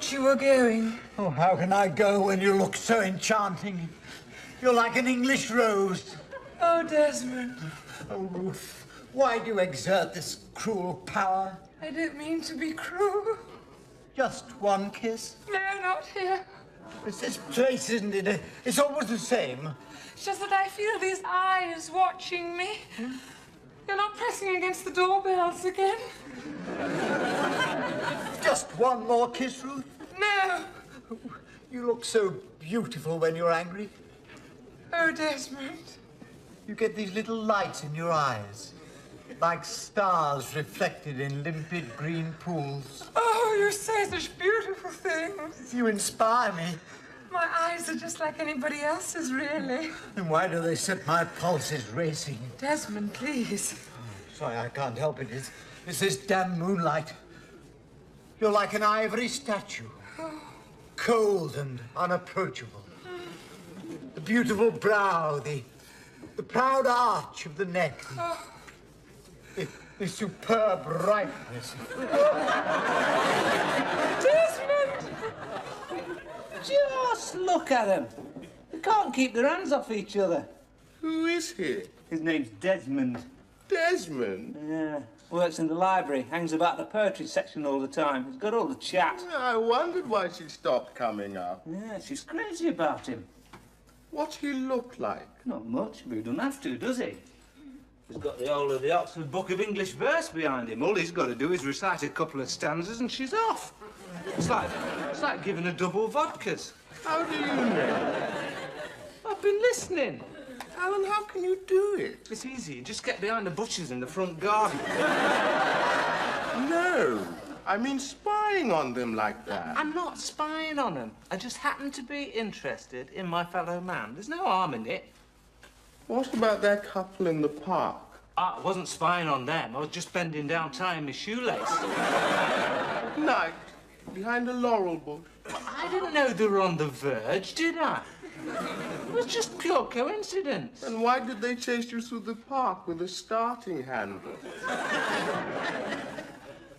thought you were going. Oh, how can I go when you look so enchanting? You're like an English rose. Oh, Desmond. Oh, Ruth, why do you exert this cruel power? I don't mean to be cruel. Just one kiss? No, not here. It's this place, isn't it? It's almost the same. It's just that I feel these eyes watching me. You're not pressing against the doorbells again. Just one more kiss, Ruth? No. You look so beautiful when you're angry. Oh, Desmond. You get these little lights in your eyes, like stars reflected in limpid green pools. Oh, you say such beautiful things. You inspire me. My eyes are just like anybody else's, really. And why do they set my pulses racing? Desmond, please. Oh, sorry, I can't help it. It's this damn moonlight. You're like an ivory statue. Cold and unapproachable. The beautiful brow, the proud arch of the neck. The superb ripeness. Desmond! Just look at them. They can't keep their hands off each other. Who is he? His name's Desmond. Desmond? Yeah. Works in the library, hangs about the poetry section all the time. He's got all the chat. I wondered why she stopped coming up. Yeah, she's crazy about him. What's he look like? Not much, but he doesn't have to, does he? He's got the whole of the Oxford Book of English Verse behind him. All he's got to do is recite a couple of stanzas and she's off. It's like giving her double vodkas. How do you know? I've been listening. Alan, how can you do it? It's easy. You just get behind the bushes in the front garden. No. I mean spying on them like that. I'm not spying on them. I just happen to be interested in my fellow man. There's no harm in it. What about that couple in the park? I wasn't spying on them. I was just bending down tying my shoelace. Night, behind a laurel bush. I didn't know they were on the verge, did I? It was just pure coincidence. And why did they chase you through the park with a starting handle?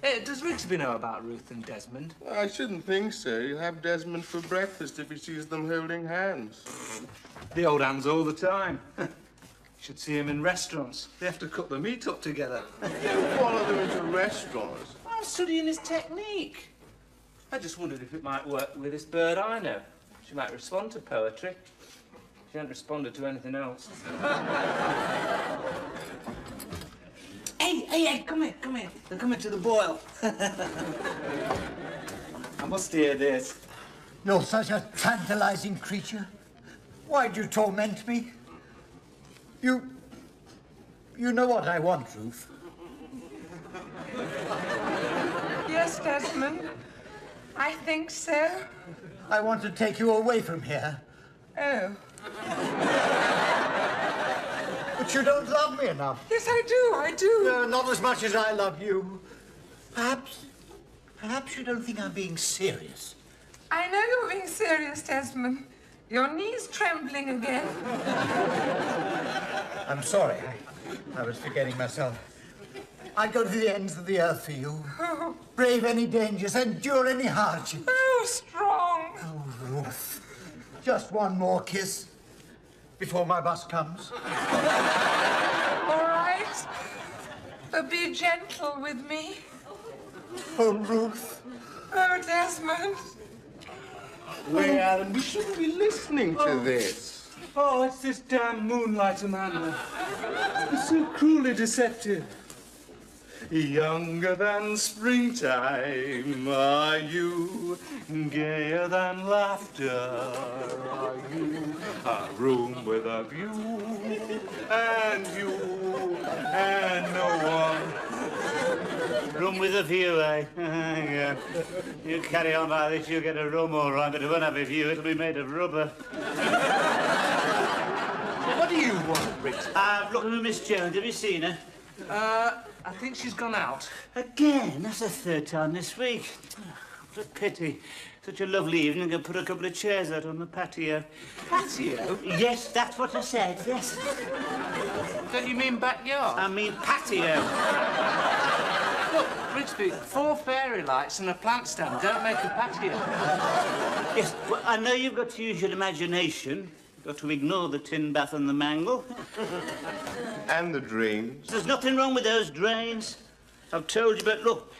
Hey, does Rigsby know about Ruth and Desmond? I shouldn't think so. He'll have Desmond for breakfast if he sees them holding hands. They hold hands all the time. You should see him in restaurants. They have to cut the meat up together. You follow them into restaurants. I'm studying his technique. I just wondered if it might work with this bird I know. She might respond to poetry. She hasn't responded to anything else. Hey, come here. They're coming to the boil. I must hear this. You're such a tantalizing creature. Why do you torment me? You know what I want, Ruth. Yes, Desmond. I think so. I want to take you away from here. Oh. But you don't love me enough. Yes, I do. No, not as much as I love you. Perhaps you don't think I'm being serious. I know you're being serious, Desmond. Your knee's trembling again. I'm sorry. I was forgetting myself. I'd go to the ends of the earth for you. Oh. Brave any dangers, endure any hardship. Oh, strong. Oh, Ruth. Just one more kiss before my bus comes. All right. But be gentle with me. Oh, Ruth. Oh, Desmond. Wait, Alan, we shouldn't be listening to this. Oh, it's this damn Moonlight, Amanda. It's so cruelly deceptive. Younger than springtime are you, gayer than laughter are you, a room with a view, and you, and no one. Room with a view, eh? Yeah. You carry on like this, you'll get a room all right, but it won't have a view, it'll be made of rubber. What do you want, Riggs? I've looked at Miss Jones. Have you seen her? I think she's gone out. Again? That's the third time this week. What a pity. Such a lovely evening. I could put a couple of chairs out on the patio. Patio? Yes, that's what I said, yes. Don't you mean backyard? I mean patio. Look, Rigsby, 4 fairy lights and a plant stand don't make a patio. Yes, well, I know you've got to use your imagination. You've got to ignore the tin bath and the mangle. And the drains. There's nothing wrong with those drains. I've told you, but look,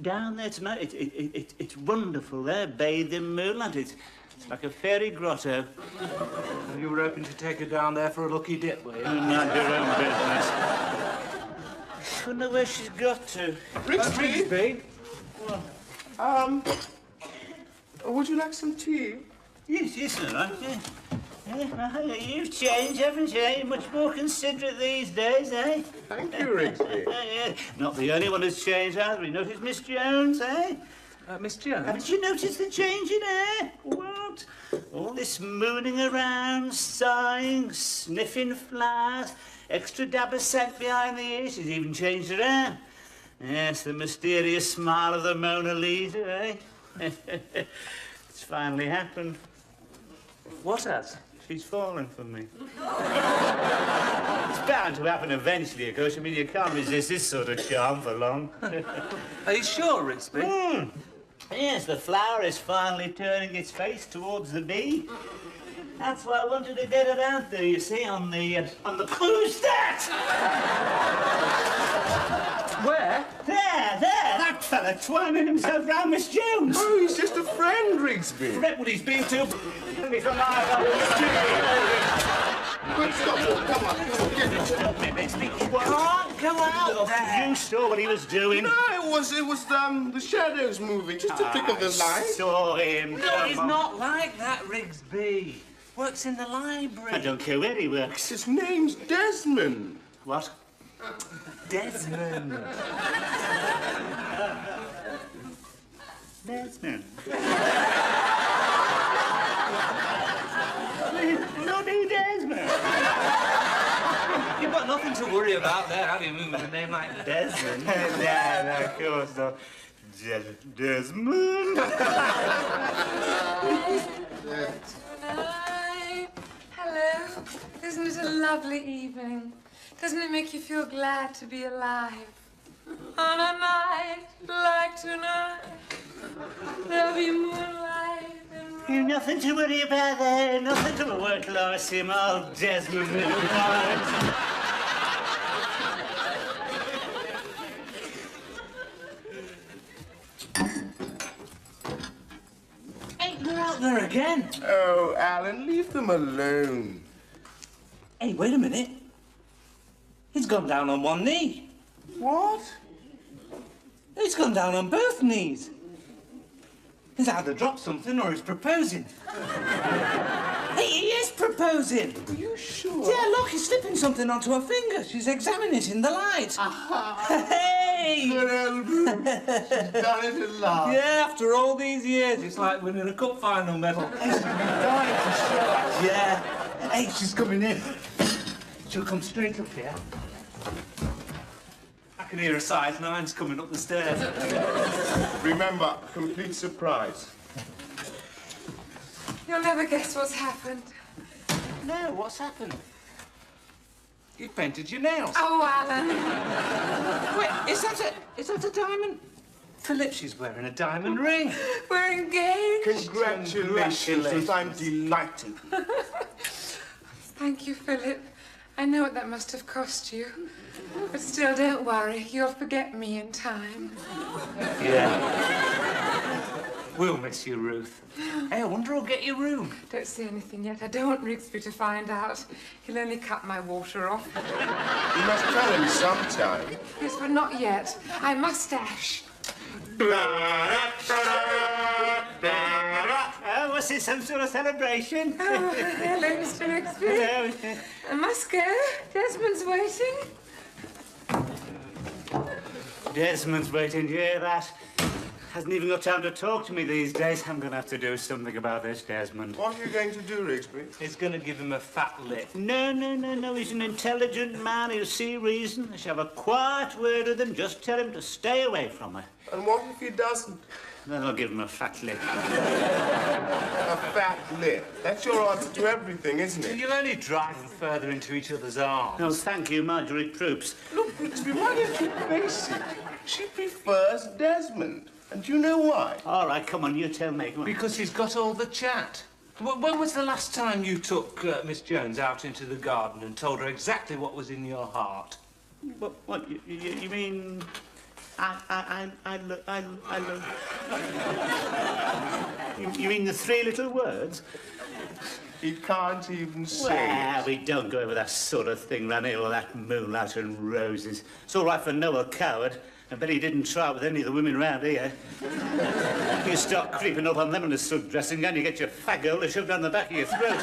down there tonight, it's wonderful there, bathed in moonlight. It's like a fairy grotto. You were hoping to take her down there for a lucky dip, were you? Mind your own business. I don't know where she's got to. Rigsby? Would you like some tea? Yes, all right, yeah. You've changed, haven't you? You're much more considerate these days, eh? Thank you, Rigsby. Yeah. Not the only one who's changed either. You noticed Miss Jones, eh? Miss Jones? Haven't you noticed the change in her? What? All this mooning around, sighing, sniffing flowers, extra dab of scent behind the ears. She's even changed her hair. Yes, the mysterious smile of the Mona Lisa, eh? It's finally happened. What has? She's fallen for me. It's bound to happen eventually, of course. I mean, you can't resist this sort of charm for long. Are you sure, Rigsby? Yes, the flower is finally turning its face towards the bee. That's why I wanted to get it out there, you see, on the clue stat. Where? There, that fella twining himself round Miss Jones. Oh, he's just a friend, Rigsby. Forget what he's been to. He's alive on the Quick, stop. Come on, get it. What? Go out there. You saw what he was doing. No, it was the shadows moving, just a flick of the light. Saw him. No, he's not like that, Rigsby. Works in the library. I don't care where he works. His name's Desmond. What? Desmond. Desmond. Bloody Desmond. You've got nothing to worry about there, have you, with a name like Desmond? No, of course not. Desmond. Tonight. Hello. Isn't it a lovely evening? Doesn't it make you feel glad to be alive? On a night like tonight, there'll be moonlight and You've nothing to worry about there. Nothing to worry till I see him all Desmond. Hey, they're out there again. Oh, Alan, leave them alone. Hey, wait a minute. He's gone down on one knee. What? He's gone down on both knees. He's either dropped something or he's proposing. Hey, he is proposing. Are you sure? Yeah, look, he's slipping something onto her finger. She's examining it in the light. Hey! Good Elbow. She's done it at last. Yeah, after all these years, it's like winning a cup final medal. Yeah. Hey, she's coming in. She'll come straight up here. I can hear a size 9's coming up the stairs. Remember, complete surprise. you'll never guess what's happened. No, what's happened? You painted your nails. Oh, Alan. Wait, is that a diamond? Philip, she's wearing a diamond ring. We're engaged. Congratulations, Ruth. I'm delighted. Thank you, Philip. I know what that must have cost you. But still, don't worry. You'll forget me in time. Yeah. We'll miss you, Ruth. Hey, I wonder who'll get your room. Don't say anything yet. I don't want Rigsby to find out. He'll only cut my water off. You must tell him sometime. Yes, but not yet. I mustache. Oh, was it some sort of celebration? Oh, hello, Mr. Rigsby. I must go. Desmond's waiting. Desmond's waiting, you hear that? Hasn't even got time to talk to me these days. I'm going to have to do something about this, Desmond. What are you going to do, Rigsby? It's going to give him a fat lip. No. He's an intelligent man. He'll see reason. I shall have a quiet word with him. Just tell him to stay away from her. And what if he doesn't? Then I'll give him a fat lip. A fat lip. That's your answer to everything, isn't it? You'll only drive them further into each other's arms. Oh, thank you, Marjorie Proops. Look, Rigsby, why don't you face it? She prefers Desmond. And do you know why? All right, come on, you tell me. Come on. Because he's got all the chat. When was the last time you took Miss Jones out into the garden and told her exactly what was in your heart? What you mean... I love... You mean the three little words? He can't even say Well, it. we don't go over that sort of thing round here, all that moonlight and roses. It's all right for Noah Coward. I bet he didn't try it with any of the women round here. You start creeping up on them in a sud dressing gown, you get your fag hole shoved down the back of your throat.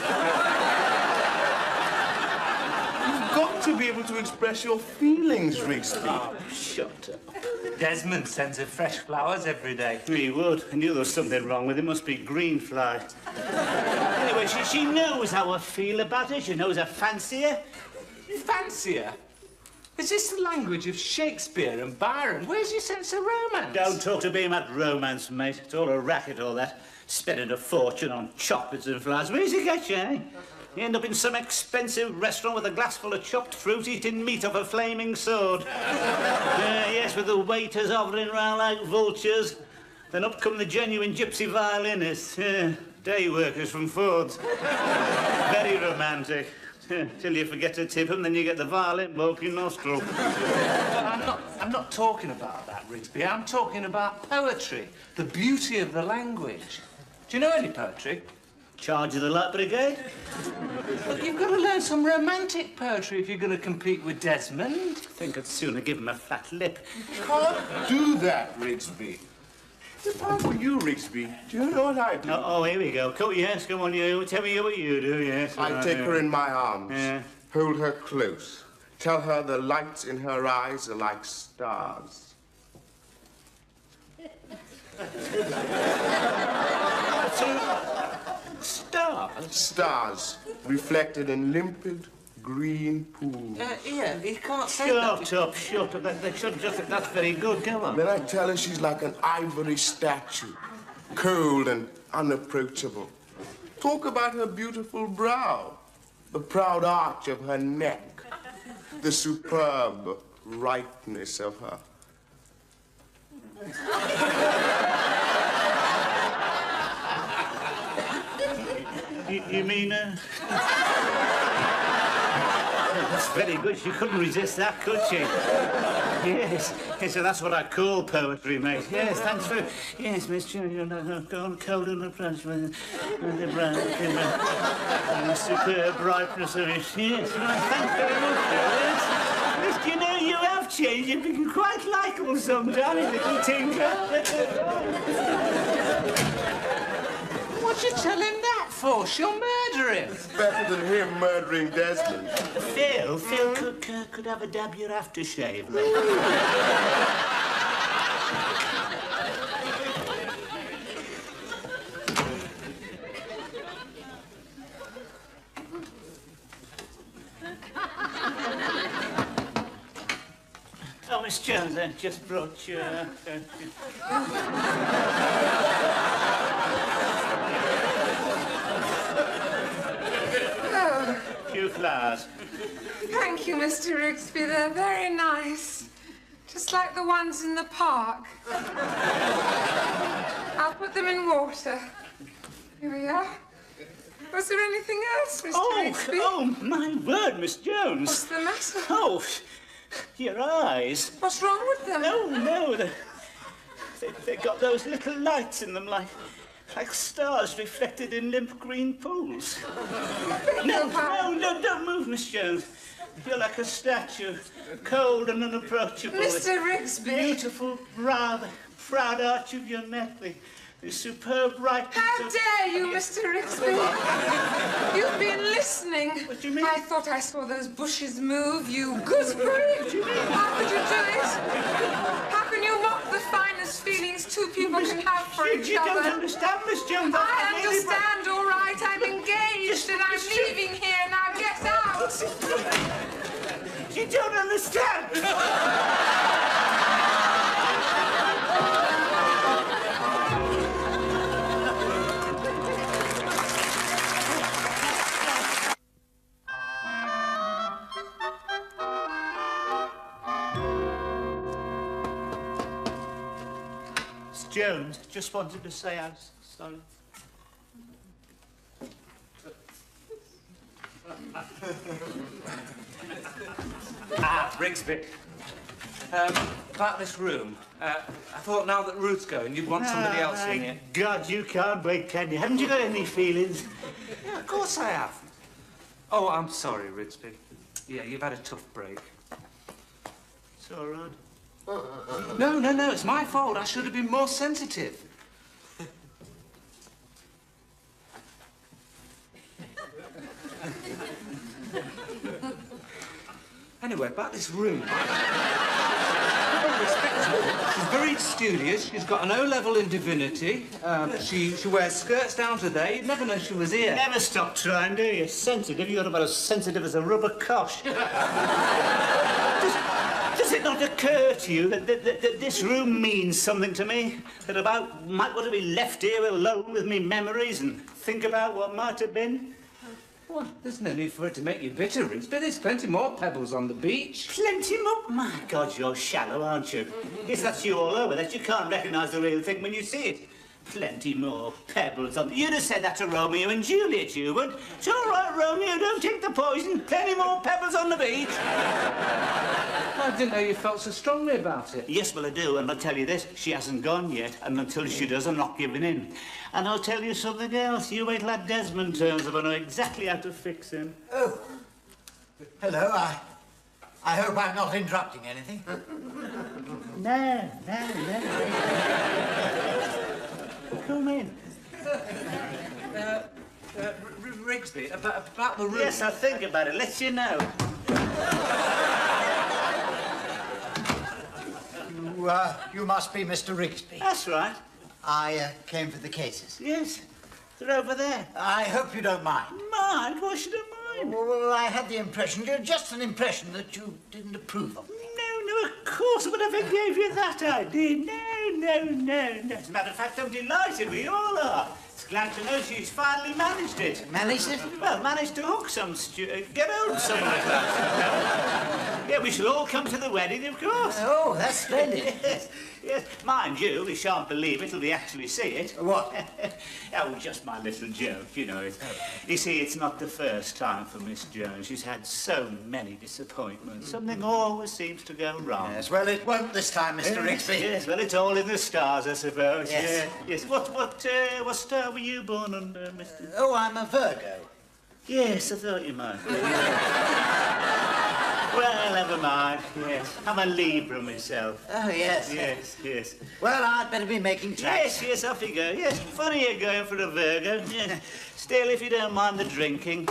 You've got to be able to express your feelings, Rigsby. Oh, shut up. Desmond sends her fresh flowers every day. He would. I knew there was something wrong with him. Must be green fly. Anyway, she knows how I feel about her. She knows I fancy her. Fancy her? Is this the language of Shakespeare and Byron? Where's your sense of romance? Don't talk to me about romance, mate. It's all a racket, all that. Spending a fortune on chocolates and flowers. Where's he get you, eh? You end up in some expensive restaurant with a glass full of chopped fruit eating meat off a flaming sword. Yes, with the waiters hovering round like vultures. Then up come the genuine gypsy violinists. Day workers from Ford's. Very romantic. Till you forget to tip them, then you get the violin blow up your nostril. I'm not talking about that, Rigsby. I'm talking about poetry, the beauty of the language. Do you know any poetry? Charge of the Light Brigade? Well, you've got to learn some romantic poetry if you're going to compete with Desmond. I think I'd sooner give him a fat lip. You can't do that, Rigsby. If I were you, Rigsby, do you know what I'd do? Oh, here we go. Yes, come on, you. Tell me what you do, yes. I'd take her in my arms, Yeah. hold her close, tell her the lights in her eyes are like stars. Stars? Stars reflected in limpid green pools. Yeah, he can't say Shut up. That's very good. Go on. Then I tell her she's like an ivory statue, cold and unapproachable. Talk about her beautiful brow, the proud arch of her neck, the superb ripeness of her. You mean, That's very good. She couldn't resist that, could she? Yes, so that's what I call poetry, mate. Yes, thanks for... Yes, Miss Junior, you're cold and approach with the brown, the superb ripeness of it. Yes, thanks very much, yes. Yes, you know, you have changed. You've become quite likeable sometimes, little tinker. What'd you tell him that for? She'll murder him. Better than him murdering Desmond. Phil could have a dab your aftershave, mate. Oh, Miss Jones, I just brought you... few flowers. Thank you, Mr. Rigsby. They're very nice. Just like the ones in the park. I'll put them in water. Here we are. Was there anything else, Mr. Rigsby? Oh, my word, Miss Jones. What's the matter? Oh, your eyes. What's wrong with them? No, they've got those little lights in them, like stars reflected in limp green pools. No, don't move, Miss Jones. You're like a statue, cold and unapproachable. Mr. Rigsby. Beautiful, proud arch of your neck, the superb ripeness. How dare you, Mr. Rigsby? You've been listening. What do you mean? I thought I saw those bushes move, you gooseberry. How could you do it? How can you mock the finest feelings two people must have for each You don't other. understand, Miss Jones. I understand, all right. I'm engaged and I'm leaving here. Now get out. You don't understand. Miss Jones, just wanted to say I'm sorry. Rigsby. About this room. I thought now that Ruth's going, you'd want somebody else in it. God, you can't wait, can you? Haven't you got any feelings? Yeah, of course I have. Oh, I'm sorry, Rigsby. Yeah, you've had a tough break. It's all right. No, it's my fault. I should have been more sensitive. Anyway, about this room. She's very studious. She's got an O-level in divinity. She wears skirts down to there. You'd never know she was here. Never stop trying, do you? Sensitive? You're about as sensitive as a rubber cosh. Does it not occur to you that this room means something to me? That about might want to be left here alone with me memories and think about what might have been? Well, there's no need for it to make you bitter, Rigsby. There's plenty more pebbles on the beach. Plenty more? My God, you're shallow, aren't you? Yes, that's you all over, that you can't recognise the real thing when you see it. Plenty more pebbles on... You'd have said that to Romeo and Juliet, you would. It's all right, Romeo, don't take the poison. Plenty more pebbles on the beach. I didn't know you felt so strongly about it. Yes, well, I do, and I'll tell you this, she hasn't gone yet, and until she does, I'm not giving in. And I'll tell you something else. You wait till that Desmond turns up, I know exactly how to fix him. Oh, hello. I hope I'm not interrupting anything. No. Come in. Rigsby, about the room. Yes, I'll think about it. Let you know. You must be Mr. Rigsby. That's right. I came for the cases. Yes. They're over there. I hope you don't mind. Mind? Why should I mind? Well, I had the impression, just an impression, that you didn't approve of me. No, of course I would have gave you that idea. No. As a matter of fact, I'm delighted. We all are. It's glad to know she's finally managed it. Managed it? Well, managed to hook some get hold some like that. Yeah, we shall all come to the wedding, of course. Oh, that's splendid. Yes. Mind you, we shan't believe it till we actually see it. What? Oh, just my little joke, you know. You see, it's not the first time for Miss Jones. She's had so many disappointments. Something always seems to go wrong. Yes, well, it won't this time, Mr. Rigsby. Yes, well, it's all in the stars, I suppose. Yes. Yes. What star were you born under, Mr. Oh, I'm a Virgo. Yes, I thought you might. Well, never mind. Yes, I'm a Libra myself. Oh, yes. Yes. Well, I'd better be making tracks. Yes, off you go. Yes, funny you're going for a Virgo. Yes. Still, if you don't mind the drinking.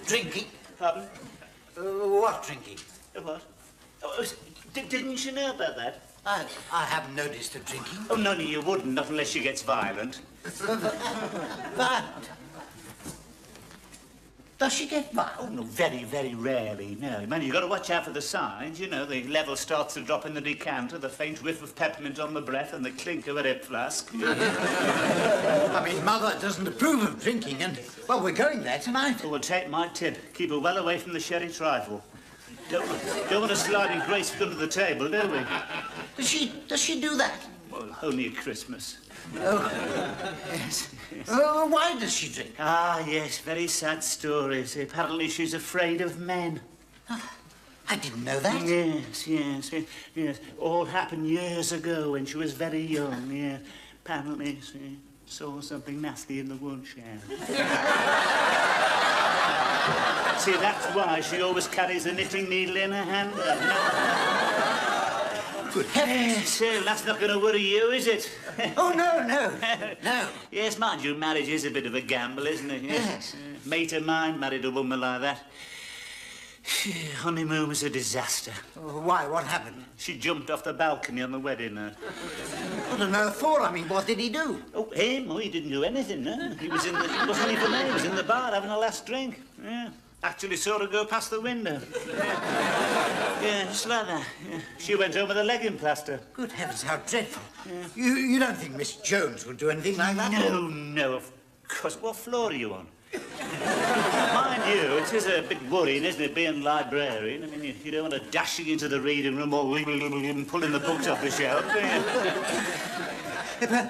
Drinking? Pardon? What drinking? What? Oh, didn't you know about that? I haven't noticed her drinking. Oh, no, you wouldn't, not unless she gets violent. Violent? Does she get violent? Oh, no, very, very rarely, no. Man, you've got to watch out for the signs. You know, the level starts to drop in the decanter, the faint whiff of peppermint on the breath, and the clink of a hip flask. I mean, Mother doesn't approve of drinking, and, well, we're going there tonight. Oh, well, take my tip. Keep her well away from the sherry trifle. Don't want to slide in gracefully under the table, do we? Does she do that? Well, only at Christmas. Oh, yes. Why does she drink? Ah, yes, very sad story. See, apparently she's afraid of men. I didn't know that. Yes. All happened years ago when she was very young, yeah. Apparently she saw something nasty in the woodshed. See, that's why she always carries a knitting needle in her hand. Good heavens. Yes, that's not going to worry you, is it? Oh, no. Yes, mind you, marriage is a bit of a gamble, isn't it? Yes. Mate of mine married a woman like that. Honeymoon was a disaster. Why? What happened? She jumped off the balcony on the wedding night. What on earth for? I mean, what did he do? Oh, him? Oh, he didn't do anything, no. He wasn't even there. He was in the bar having a last drink. Yeah. Actually saw her go past the window. Yeah, just like that. Yeah. She went home with a leg in plaster. Good heavens, how dreadful. Yeah. You don't think Miss Jones would do anything like that? No, of course. What floor are you on? Mind you, it is a bit worrying, isn't it, being librarian? I mean, you don't want to dashing into the reading room or pulling the books off the shelf, do you?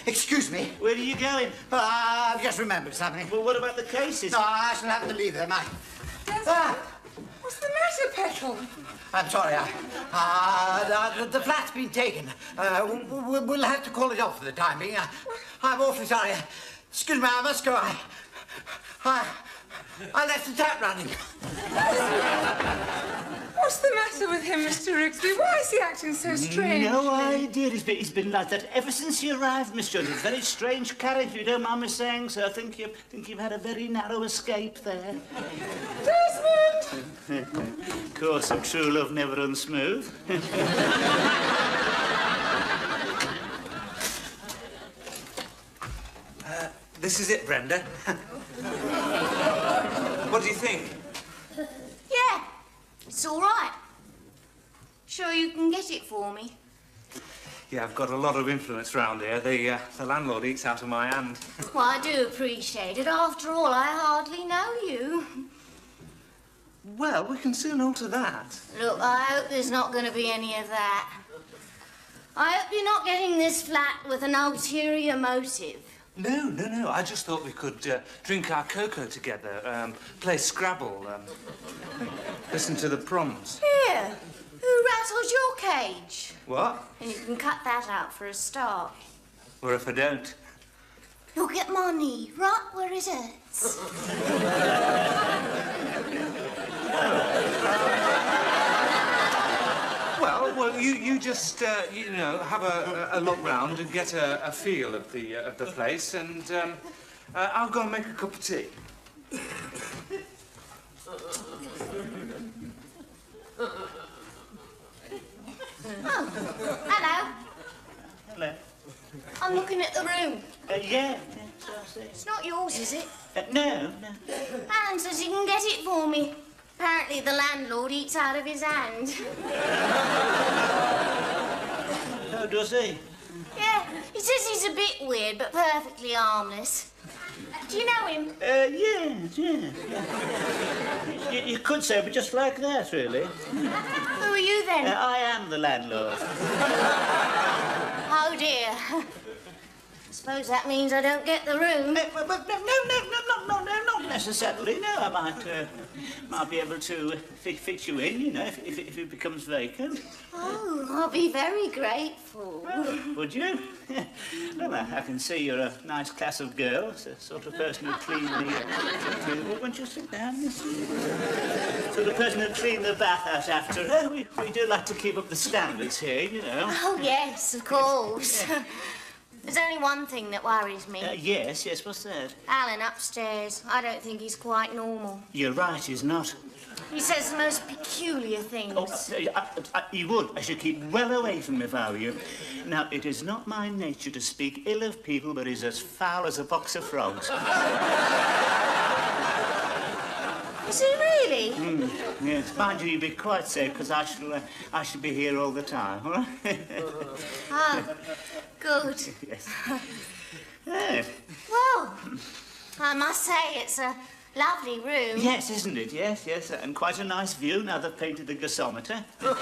Excuse me. Where are you going? I've just remembered something. Well, what about the cases? No, I shall have to leave them. What's the matter, Petal? I'm sorry. The flat's been taken. We'll have to call it off for the time being. I'm awfully sorry. Excuse me, I must go. I left the tap running. What's the matter with him, Mr. Rigsby? Why is he acting so strange? No idea. He's been like that ever since he arrived, Miss Jones. He's a very strange character, you don't mind me saying so. I think you've had a very narrow escape there. Desmond! Of course, a true love never runs smooth. This is it, Brenda. What do you think? Yeah, it's all right. Sure you can get it for me? Yeah, I've got a lot of influence round here. The landlord eats out of my hand. Well, I do appreciate it. After all, I hardly know you. Well, we can soon alter that. Look, I hope there's not going to be any of that. I hope you're not getting this flat with an ulterior motive. No. I just thought we could drink our cocoa together, play Scrabble, listen to the proms. Here, who rattled your cage? What? And you can cut that out for a start. Or if I don't? You'll get money right where it hurts. Well, you just have a look round and get a feel of the place, and I'll go and make a cup of tea. Oh, hello. Hello. I'm looking at the room. Yeah. It's not yours, is it? No. Alan says he can get it for me. Apparently the landlord eats out of his hand. Oh, does he? Yeah, he says he's a bit weird, but perfectly harmless. Do you know him? Yeah. You could say, but just like that, really. Who are you then? I am the landlord. Oh dear. I suppose that means I don't get the room. But no, not necessarily. No, I might be able to fit you in, you know, if it becomes vacant. Oh, I'll be very grateful. Oh, would you? Well, I can see you're a nice class of girl, the sort of person who clean the... Won't you sit down, miss? Sort of person who clean the bathhouse after her. We do like to keep up the standards here, you know. Oh, yes, of course. There's only one thing that worries me. Yes, what's that? Alan upstairs. I don't think he's quite normal. You're right, he's not. He says the most peculiar things. Oh, you would. I should keep well away from him if I were you. Now, it is not my nature to speak ill of people, but he's as foul as a box of frogs. Is he really? Yes, mind you, you'd be quite safe, because I shall be here all the time, all right? Oh, good. Yes. Yeah. Well, I must say it's a lovely room. Yes, isn't it? Yes, and quite a nice view now they've painted the gasometer. And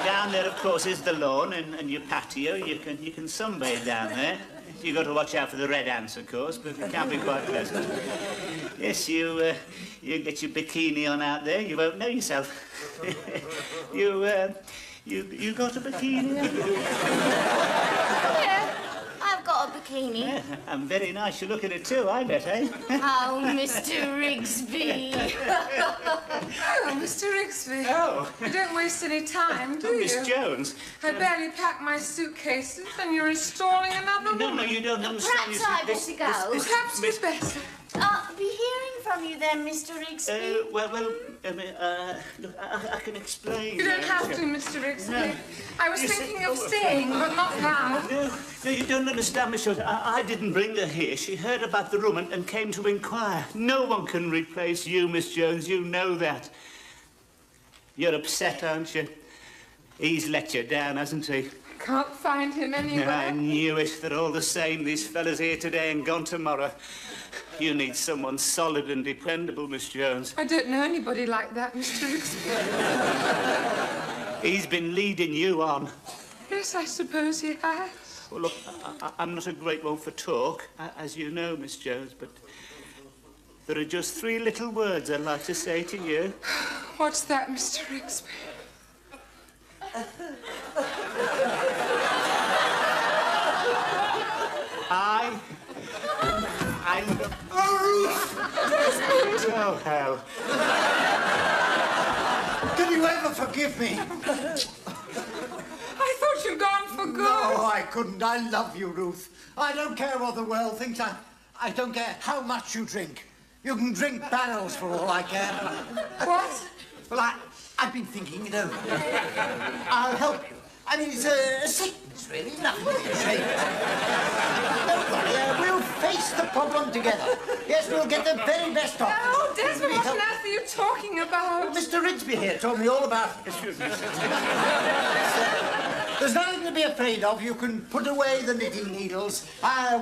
down there, of course, is the lawn and your patio. You can sunbathe down there. You've got to watch out for the red ants, of course, but it can be quite pleasant. Yes, you get your bikini on out there. You won't know yourself. You got a bikini? Yeah, I've got a bikini. Yeah, and very nice you look at it too, I bet, eh? Oh, Mr. Rigsby. Oh, Mr. Rigsby. Oh. You don't waste any time, do you? Miss Jones. I barely packed my suitcases and you're installing another No, woman. you don't understand. Perhaps I better go. Perhaps we'd better. I'll be hearing from you then, Mr. Rigsby? Look, I can explain. You don't have to, Mr. Rigsby. I was thinking of staying, but not now. No, you don't understand, Miss Jones. I didn't bring her here. She heard about the room and came to inquire. No one can replace you, Miss Jones. You know that. You're upset, aren't you? He's let you down, hasn't he? Can't find him anywhere. I knew it. They're all the same. These fellas here today and gone tomorrow. You need someone solid and dependable, Miss Jones. I don't know anybody like that, Mr. Rigsby. He's been leading you on. Yes, I suppose he has. Well, look, I'm not a great one for talk, as you know, Miss Jones, but there are just 3 little words I'd like to say to you. What's that, Mr. Rigsby? Oh, hell. Can you ever forgive me? I thought you'd gone for good. No, I couldn't. I love you, Ruth. I don't care what the world thinks. I don't care how much you drink. You can drink barrels for all I care. What? Well, I've been thinking it over. I'll help you. I mean, it's a sickness, really. Nothing to be ashamed of. Don't worry, we'll face the problem together. Yes, we'll get the very best of it. Oh, Desmond, what on earth are you talking about? Mr. Rigsby here told me all about it. Excuse me. There's nothing to be afraid of. You can put away the knitting needles.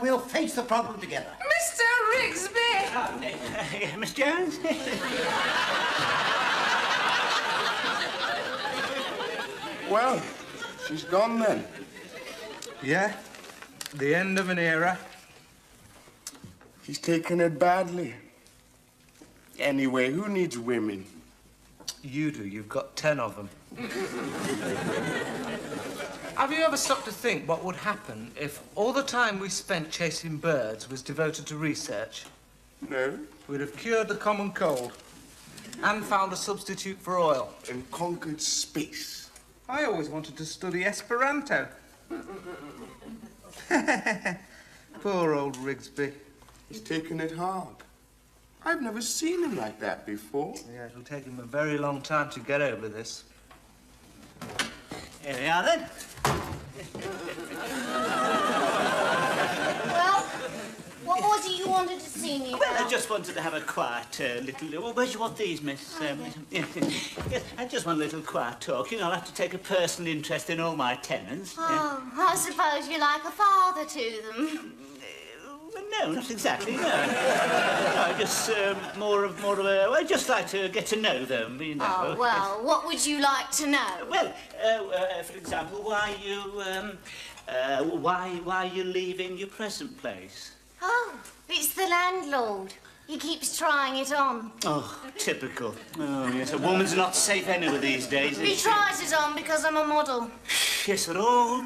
We'll face the problem together. Mr. Rigsby! Miss Jones? Well, she's gone then. Yeah, the end of an era. He's taken it badly. Anyway, who needs women? You do. You've got 10 of them. Have you ever stopped to think what would happen if all the time we spent chasing birds was devoted to research? No. We'd have cured the common cold and found a substitute for oil. And conquered space. I always wanted to study Esperanto. Poor old Rigsby. He's taken it hard. I've never seen him like that before. Yeah, it'll take him a very long time to get over this. Here we are, then. Well, what was it you wanted to see me Well, I about? just wanted to have a quiet little... Well, where do you want these, miss? Yes, I just want a little quiet talk. You know, I'll have to take a personal interest in all my tenants. Oh, I suppose you're like a father to them. Well, no, not exactly, no. No, just more of a... I just like to get to know them, you know. Oh, well, what would you like to know? Well, for example, why you leaving your present place? Oh, it's the landlord. He keeps trying it on. Oh, typical. Oh, yes, a woman's not safe anywhere these days, He is she? tries it on because I'm a model. Yes, at all,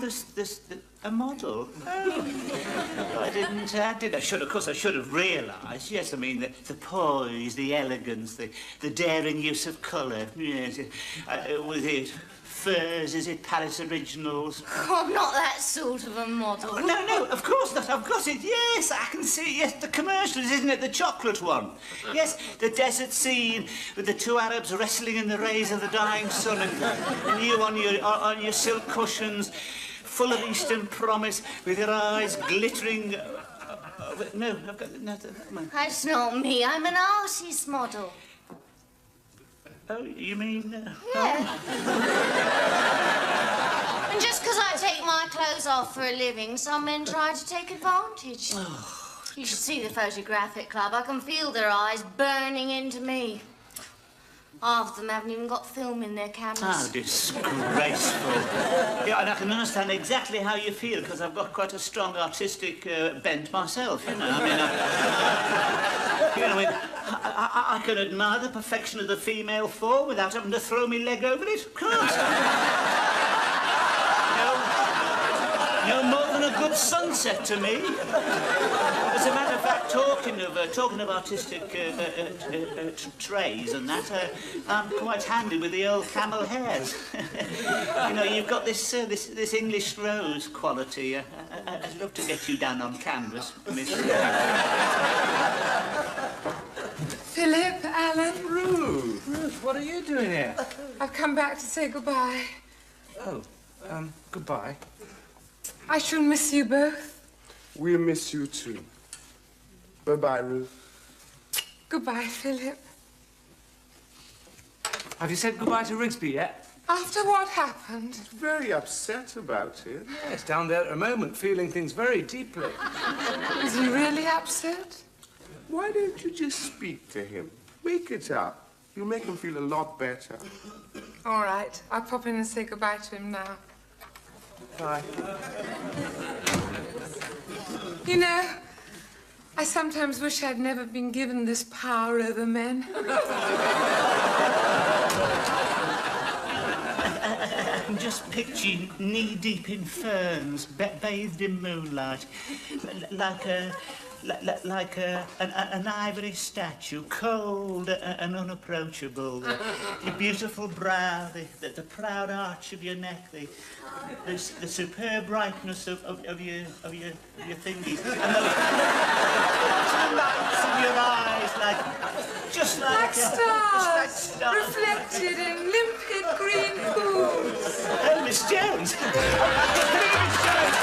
a model. Oh. I didn't. Of course, I should have realised. Yes, I mean, the poise, the elegance, the daring use of colour. Yes, with it. Furs, is it Paris Originals? Oh, I'm not that sort of a model. Oh, no, of course not. I've got it. Yes, I can see. Yes, the commercials, isn't it? The chocolate one. Yes, the desert scene with the 2 Arabs wrestling in the rays of the dying sun, and you on your silk cushions, full of Eastern promise, with your eyes glittering. No, I've got no. That's not me. I'm an artist model. Oh, you mean? Yeah. And just because I take my clothes off for a living, some men try to take advantage. You should see the photographic club. I can feel their eyes burning into me. Half of them haven't even got film in their cameras. How disgraceful. Yeah, and I can understand exactly how you feel, because I've got quite a strong artistic bent myself, you know. I mean, I can admire the perfection of the female form without having to throw my leg over it, of course. No more than a good sunset to me. As a matter of fact, talking of artistic trays and that, I'm quite handy with the old camel hairs. You know, you've got this English rose quality. I'd love to get you down on canvas, miss. Philip, Alan. Ruth, what are you doing here? I've come back to say goodbye. Oh, goodbye. I shall miss you both. We'll miss you too. Bye-bye, Ruth. Goodbye, Philip. Have you said goodbye to Rigsby yet? After what happened? Very upset about it. Yes, down there at the moment, feeling things very deeply. Is he really upset? Why don't you just speak to him? Make it up. You'll make him feel a lot better. All right, I'll pop in and say goodbye to him now. Bye. You know, I sometimes wish I'd never been given this power over men. I can just picture you knee-deep in ferns, bathed in moonlight, like an ivory statue, cold and unapproachable. Your beautiful brow, the proud arch of your neck, the superb brightness of your thingies, and the lights in your eyes, like stars, reflected in limpid green pools. Oh, Miss Jones! Miss Jones!